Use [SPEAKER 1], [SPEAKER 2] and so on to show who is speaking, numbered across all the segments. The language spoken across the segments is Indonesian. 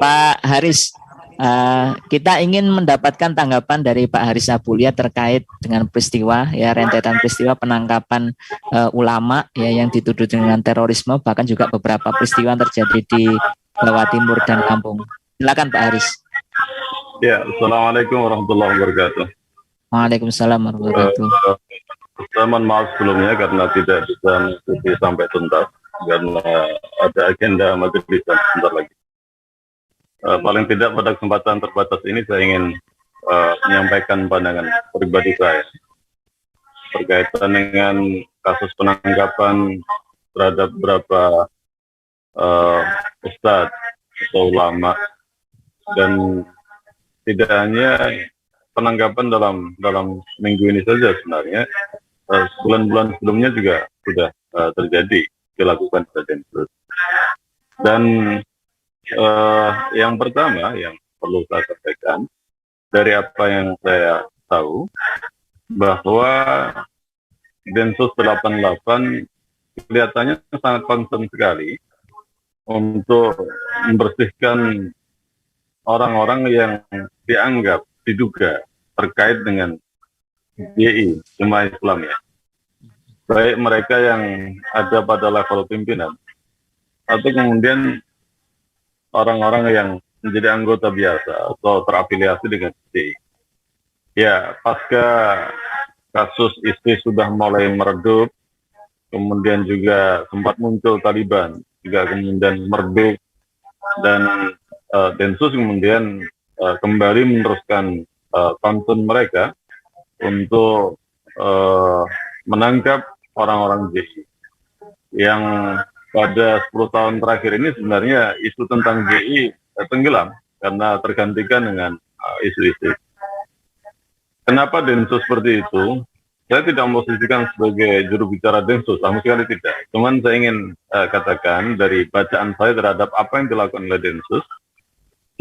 [SPEAKER 1] Pak Haris, kita ingin mendapatkan tanggapan dari Pak Haris Abulia terkait dengan peristiwa, ya, rentetan peristiwa penangkapan ulama ya yang dituduh dengan terorisme, bahkan juga beberapa peristiwa yang terjadi di Jawa Timur dan Lampung. Silakan Pak Haris.
[SPEAKER 2] Ya, Assalamualaikum warahmatullahi wabarakatuh.
[SPEAKER 1] Waalaikumsalam warahmatullahi wabarakatuh.
[SPEAKER 2] Saya mohon maaf sebelumnya karena tidak bisa mengikuti sampai tuntas karena ada agenda majelis sebentar lagi. Paling tidak pada kesempatan terbatas ini saya ingin menyampaikan pandangan pribadi saya berkaitan dengan kasus penangkapan terhadap beberapa ustadz atau ulama, dan tidak hanya penangkapan dalam minggu ini saja, sebenarnya bulan-bulan sebelumnya juga sudah terjadi dilakukan Densus. Dan yang pertama yang perlu saya sampaikan dari apa yang saya tahu, bahwa Densus 88 kelihatannya sangat concern sekali untuk membersihkan orang-orang yang diduga terkait dengan JI, Jemaah Islam, ya. Baik mereka yang ada pada level pimpinan atau kemudian orang-orang yang menjadi anggota biasa atau terafiliasi dengan JI. Ya, pasca kasus istri sudah mulai meredup, kemudian juga sempat muncul Taliban, juga kemudian meredup, dan Densus kemudian kembali meneruskan concern mereka untuk menangkap orang-orang JI yang pada 10 tahun terakhir ini sebenarnya isu tentang JI tenggelam karena tergantikan dengan isu-isu. Kenapa Densus seperti itu? Saya tidak memposisikan sebagai juru bicara Densus, sama sekali tidak. Cuman saya ingin katakan dari bacaan saya terhadap apa yang dilakukan oleh Densus,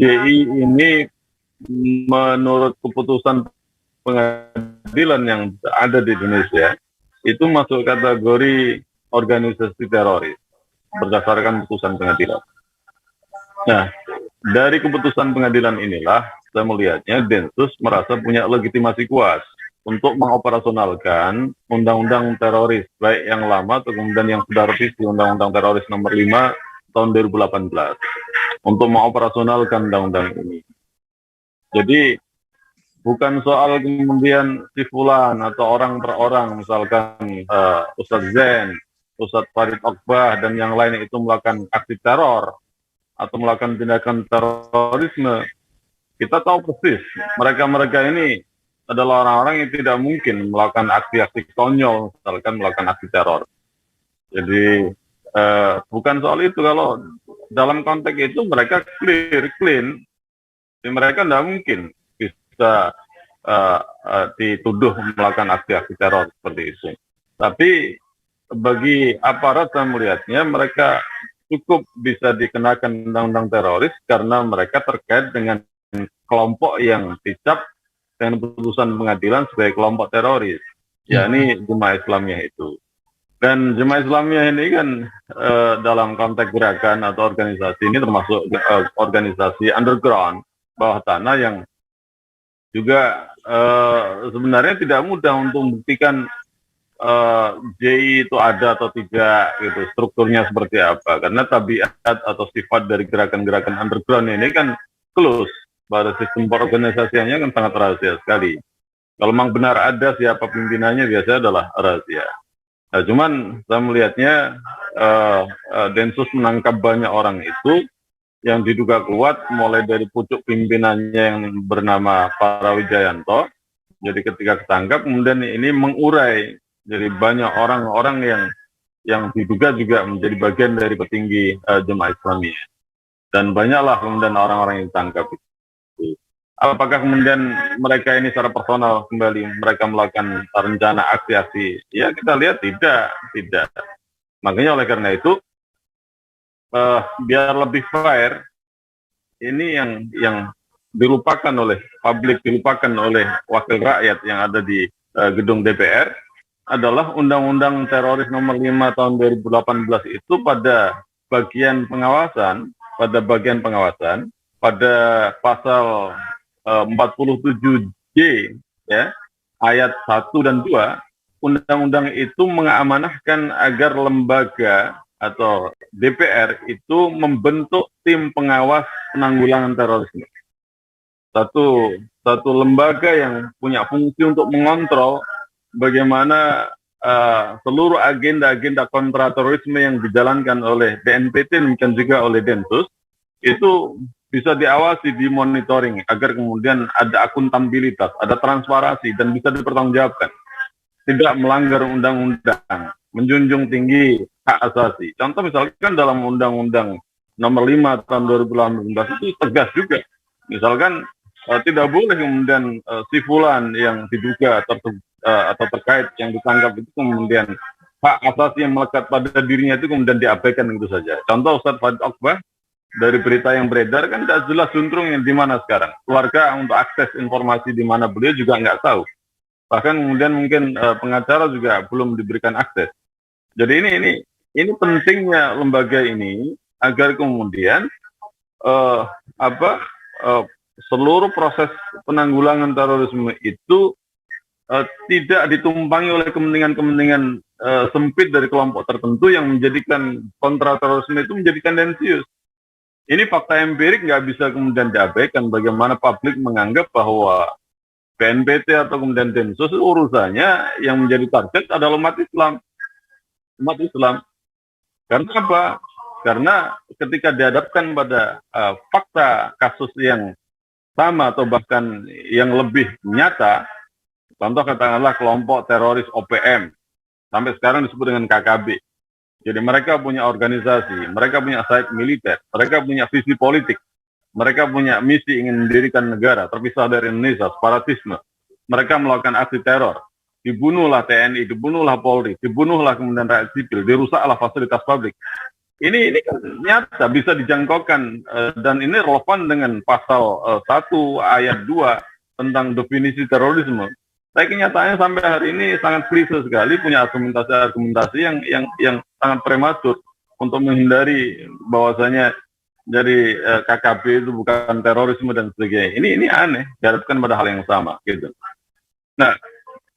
[SPEAKER 2] JI ini menurut keputusan pengadilan yang ada di Indonesia itu masuk kategori organisasi teroris berdasarkan putusan pengadilan. Nah, dari keputusan pengadilan inilah saya melihatnya Densus merasa punya legitimasi kuat untuk mengoperasionalkan undang-undang teroris, baik yang lama atau kemudian yang sudah revisi Undang-Undang Teroris nomor 5 tahun 2018, untuk mengoperasionalkan undang-undang ini. Jadi bukan soal kemudian si fulan atau orang per orang, misalkan Ustadz Zain, Ustadz Farid Okbah, dan yang lain itu melakukan aksi teror atau melakukan tindakan terorisme. Kita tahu persis mereka-mereka ini adalah orang-orang yang tidak mungkin melakukan aksi-aksi konyol, misalkan melakukan aksi teror. Jadi bukan soal itu. Kalau dalam konteks itu mereka clean, mereka tidak mungkin bisa dituduh melakukan aksi-aksi teror seperti itu. Tapi bagi aparat saya melihatnya mereka cukup bisa dikenakan undang-undang teroris karena mereka terkait dengan kelompok yang dicap dengan putusan pengadilan sebagai kelompok teroris, yakni Jemaah Islamiyah itu. Dan Jemaah Islamiyah ini kan dalam konteks gerakan atau organisasi ini termasuk organisasi underground, bawah tanah, yang juga sebenarnya tidak mudah untuk membuktikan JI itu ada atau tidak, gitu, strukturnya seperti apa, karena tabiat atau sifat dari gerakan-gerakan underground ini kan close, pada sistem organisasinya kan sangat rahasia sekali. Kalau memang benar ada siapa pimpinannya, biasanya adalah rahasia. Nah, cuman saya melihatnya Densus menangkap banyak orang itu yang diduga kuat, mulai dari pucuk pimpinannya yang bernama Para Wijayanto. Jadi ketika ketangkap kemudian ini mengurai, jadi banyak orang-orang yang diduga juga menjadi bagian dari petinggi Jemaah Islamiyah, dan banyaklah kemudian orang-orang yang ditangkap itu. Apakah kemudian mereka ini secara personal kembali mereka melakukan rencana aksi-aksi? Ya, kita lihat tidak. Makanya oleh karena itu biar lebih fair, ini yang dilupakan oleh publik, dilupakan oleh wakil rakyat yang ada di gedung DPR adalah Undang-Undang Teroris nomor 5 tahun 2018 itu pada bagian pengawasan pada pasal 47J ya, ayat 1 dan 2, undang-undang itu mengamanahkan agar lembaga atau DPR itu membentuk tim pengawas penanggulangan terorisme. Satu lembaga yang punya fungsi untuk mengontrol bagaimana seluruh agenda-agenda kontra terorisme yang dijalankan oleh BNPT demikian juga oleh Densus itu bisa diawasi, dimonitoring agar kemudian ada akuntabilitas, ada transparansi dan bisa dipertanggungjawabkan. Tidak melanggar undang-undang, menjunjung tinggi hak asasi. Contoh misalkan dalam Undang-Undang Nomor 5 tahun 2018 itu tegas juga. Misalkan tidak boleh kemudian si fulan yang diduga atau terkait yang ditangkap itu kemudian hak asasi yang melekat pada dirinya itu kemudian diabaikan gitu saja. Contoh Ustaz Fadil Akbar dari berita yang beredar kan tidak jelas juntrung yang di mana sekarang. Keluarga untuk akses informasi di mana beliau juga nggak tahu. Bahkan kemudian mungkin pengacara juga belum diberikan akses. Jadi ini pentingnya lembaga ini agar kemudian seluruh proses penanggulangan terorisme itu tidak ditumpangi oleh kepentingan-kepentingan sempit dari kelompok tertentu yang menjadikan kontra terorisme itu menjadi tendensius. Ini fakta empirik nggak bisa kemudian diabaikan. Bagaimana publik menganggap bahwa BNPT atau kemudian Densus urusannya yang menjadi target adalah umat Islam. Umat Islam. Karena apa? Karena ketika dihadapkan pada fakta kasus yang sama atau bahkan yang lebih nyata, contoh katakanlah kelompok teroris OPM, sampai sekarang disebut dengan KKB. Jadi mereka punya organisasi, mereka punya sayap militer, mereka punya visi politik, mereka punya misi ingin mendirikan negara terpisah dari Indonesia, separatisme. Mereka melakukan aksi teror, dibunuhlah TNI, dibunuhlah Polri, dibunuhlah kemudian rakyat sipil, dirusaklah fasilitas publik. Ini kan nyata bisa dijangkaukan dan ini relevan dengan pasal 1 ayat 2 tentang definisi terorisme. Tapi kenyataannya sampai hari ini sangat klise sekali, punya argumentasi yang sangat prematur untuk menghindari bahwasanya dari KKB itu bukan terorisme dan sebagainya. Ini aneh, dihadapkan pada hal yang sama gitu. Nah,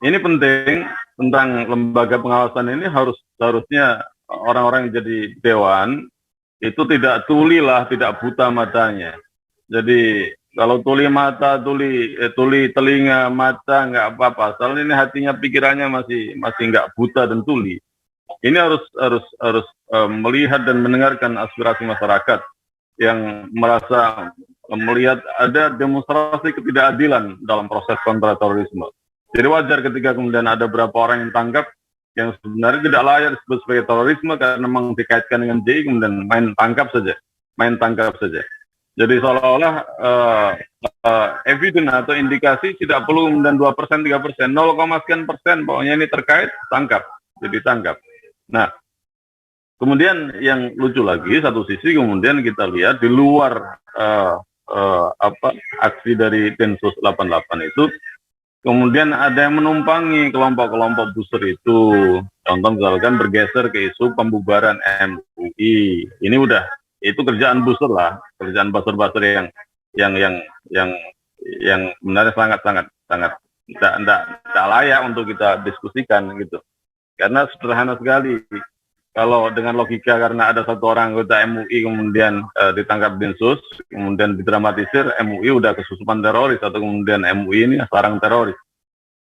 [SPEAKER 2] ini penting tentang lembaga pengawasan ini harusnya orang-orang yang jadi dewan itu tidak tuli lah, tidak buta matanya. Jadi kalau tuli mata, tuli telinga, mata nggak apa-apa. Soalnya ini hatinya, pikirannya masih nggak buta dan tuli. Ini harus melihat dan mendengarkan aspirasi masyarakat yang merasa melihat ada demonstrasi ketidakadilan dalam proses kontra terorisme. Jadi wajar ketika kemudian ada beberapa orang yang tangkap yang sebenarnya tidak layak disebut sebagai terorisme karena memang dikaitkan dengan JI kemudian main tangkap saja. Jadi seolah-olah evidence atau indikasi tidak perlu kemudian 2%, 3%, 0,sekian% pokoknya ini terkait, tangkap, jadi tangkap. Nah, kemudian yang lucu lagi, satu sisi kemudian kita lihat di luar aksi dari Densus 88 itu, kemudian ada yang menumpangi kelompok-kelompok booster itu. Contoh misalkan bergeser ke isu pembubaran MUI. Ini udah itu kerjaan booster lah, kerjaan buzzer-buzzer yang sebenarnya sangat tidak layak untuk kita diskusikan gitu. Karena sederhana sekali. Kalau dengan logika karena ada satu orang anggota MUI kemudian ditangkap Densus, kemudian didramatisir MUI udah kesusupan teroris atau kemudian MUI ini sarang teroris.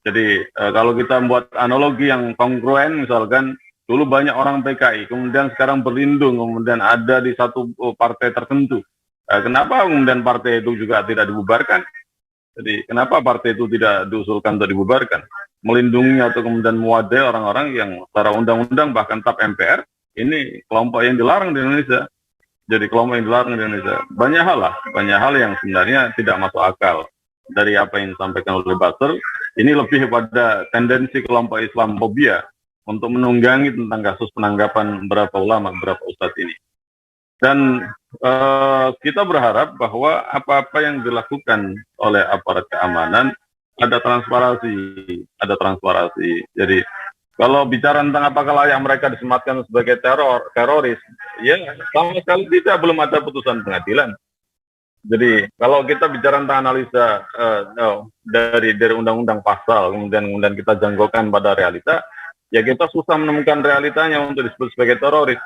[SPEAKER 2] Jadi kalau kita membuat analogi yang kongruen, misalkan dulu banyak orang PKI, kemudian sekarang berlindung, kemudian ada di satu partai tertentu. Kenapa kemudian partai itu juga tidak dibubarkan? Jadi kenapa partai itu tidak diusulkan untuk dibubarkan? Melindungi atau kemudian mewadai orang-orang yang secara undang-undang bahkan TAP MPR ini kelompok yang dilarang di Indonesia. Jadi kelompok yang dilarang di Indonesia. Banyak hal yang sebenarnya tidak masuk akal dari apa yang disampaikan oleh Basel. Ini lebih pada tendensi kelompok Islamofobia untuk menunggangi tentang kasus penangkapan beberapa ulama, beberapa ustadz ini. Dan kita berharap bahwa apa-apa yang dilakukan oleh aparat keamanan ada transparansi. Jadi kalau bicara tentang apakah layak mereka disematkan sebagai teroris, ya sama sekali tidak, belum ada putusan pengadilan. Jadi kalau kita bicara tentang analisa dari undang-undang pasal, kemudian kita jangkaukan pada realita, ya kita susah menemukan realitanya untuk disebut sebagai teroris.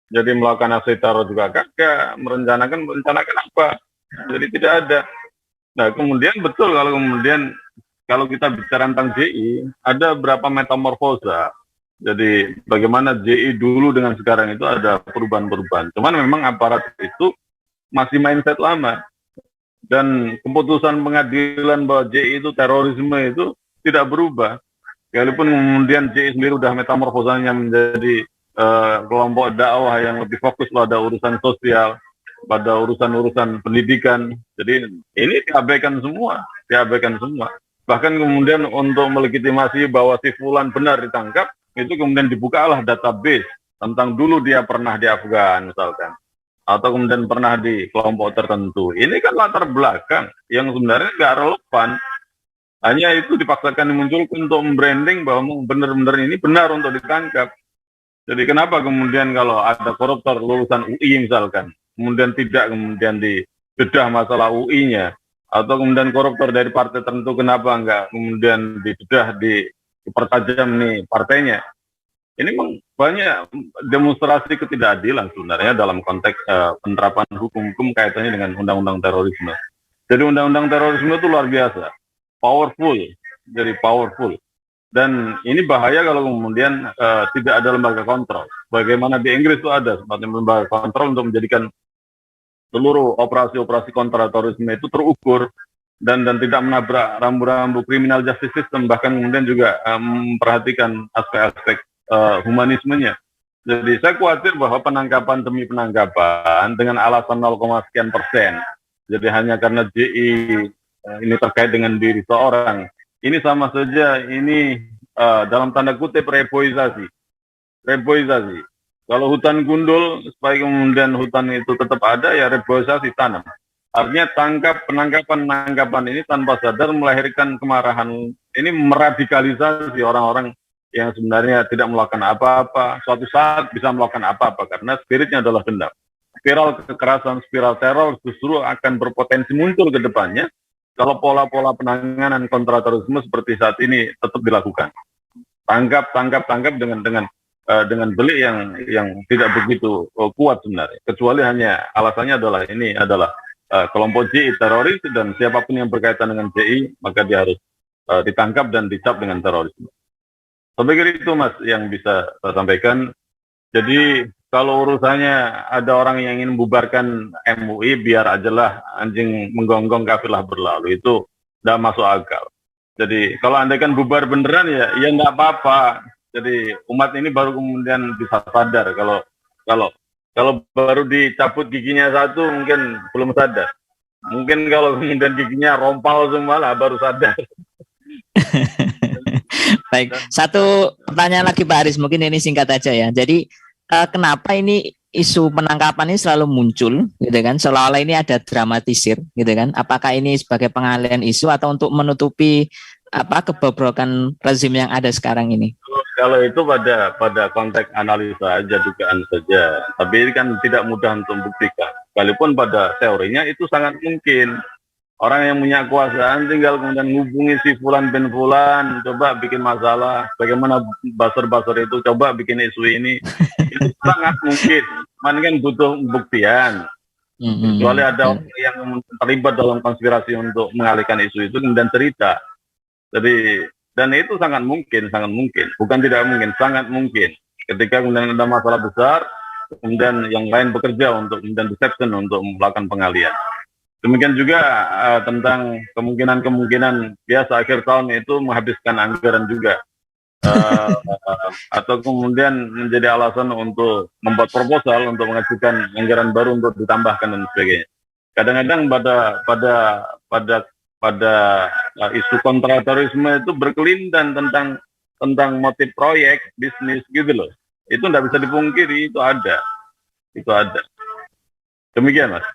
[SPEAKER 2] Jadi melakukan aksi teror juga kagak, merencanakan apa? Jadi tidak ada. Nah kemudian betul kalau kita bicara tentang JI, ada berapa metamorfosa. Jadi bagaimana JI dulu dengan sekarang itu ada perubahan-perubahan. Cuman memang aparat itu masih mindset lama. Dan keputusan pengadilan bahwa JI itu terorisme itu tidak berubah. Walaupun kemudian JI sendiri sudah metamorfosanya menjadi kelompok dakwah yang lebih fokus pada urusan sosial, pada urusan-urusan pendidikan. Jadi ini diabaikan semua. Bahkan kemudian untuk melegitimasi bahwa si Fulan benar ditangkap, itu kemudian dibukalah database tentang dulu dia pernah di Afgan misalkan, atau kemudian pernah di kelompok tertentu. Ini kan latar belakang yang sebenarnya nggak relevan. Hanya itu dipaksakan dimunculkan untuk membranding bahwa benar-benar ini benar untuk ditangkap. Jadi kenapa kemudian kalau ada koruptor lulusan UI misalkan, kemudian tidak kemudian dibedah masalah UI-nya, atau kemudian koruptor dari partai tertentu kenapa enggak kemudian dibedah dipertajam nih partainya. Ini memang banyak demonstrasi ketidakadilan sebenarnya dalam konteks penerapan hukum kaitannya dengan undang-undang terorisme. Jadi undang-undang terorisme itu luar biasa, powerful, jadi powerful. Dan ini bahaya kalau kemudian tidak ada lembaga kontrol. Bagaimana di Inggris itu ada semacam lembaga kontrol untuk menjadikan seluruh operasi-operasi kontra terorisme itu terukur dan tidak menabrak rambu-rambu criminal justice system, bahkan kemudian juga memperhatikan aspek-aspek humanismenya. Jadi saya khawatir bahwa penangkapan demi penangkapan dengan alasan 0, sekian persen, jadi hanya karena JI ini terkait dengan diri seorang, ini sama saja ini dalam tanda kutip reboisasi. Kalau hutan gundul, supaya kemudian hutan itu tetap ada, ya reboisasi tanam. Artinya penangkapan ini tanpa sadar melahirkan kemarahan, ini meradikalisasi orang-orang yang sebenarnya tidak melakukan apa-apa, suatu saat bisa melakukan apa-apa karena spiritnya adalah dendam. Spiral kekerasan, spiral teror justru akan berpotensi muncul ke depannya kalau pola-pola penanganan kontra terorisme seperti saat ini tetap dilakukan. Tangkap dengan delik yang tidak begitu kuat sebenarnya. Kecuali hanya alasannya adalah ini adalah kelompok JI teroris dan siapapun yang berkaitan dengan JI maka dia harus ditangkap dan dicap dengan terorisme. Saya pikir itu Mas yang bisa saya sampaikan. Jadi kalau urusannya ada orang yang ingin membubarkan MUI, biar ajalah anjing menggonggong kafirlah berlalu, itu tidak masuk akal. Jadi kalau Anda kan bubar beneran ya enggak apa-apa. Jadi umat ini baru kemudian bisa sadar kalau baru dicabut giginya satu mungkin belum sadar. Mungkin kalau kemudian giginya rompal semua lah baru sadar.
[SPEAKER 1] Baik, satu pertanyaan lagi Pak Aris, mungkin ini singkat aja ya. Jadi kenapa ini isu penangkapan ini selalu muncul, gitu kan? Seolah-olah ini ada dramatisir, gitu kan? Apakah ini sebagai pengalihan isu atau untuk menutupi kebobrokan rezim yang ada sekarang ini?
[SPEAKER 2] Kalau itu pada konteks analisa aja, dugaan saja. Tapi ini kan tidak mudah untuk membuktikan. Walaupun pada teorinya itu sangat mungkin. Orang yang punya kekuasaan tinggal kemudian menghubungi si Fulan bin Fulan, coba bikin masalah. Bagaimana buzzer-buzzer itu coba bikin isu ini. Itu sangat mungkin. Cuman kan butuh pembuktian. Kecuali ada orang yang terlibat dalam konspirasi untuk mengalihkan isu itu kemudian cerita. Jadi dan itu sangat mungkin, bukan tidak mungkin, sangat mungkin. Ketika kemudian ada masalah besar, kemudian yang lain bekerja untuk kemudian deception untuk melakukan pengalihan. Demikian juga tentang kemungkinan biasa akhir tahun itu menghabiskan anggaran juga, atau kemudian menjadi alasan untuk membuat proposal untuk mengajukan anggaran baru untuk ditambahkan dan sebagainya. Kadang-kadang pada isu kontra terorisme itu berkelindan tentang motif proyek bisnis gitu loh. Itu tidak bisa dipungkiri, itu ada. Demikian Mas.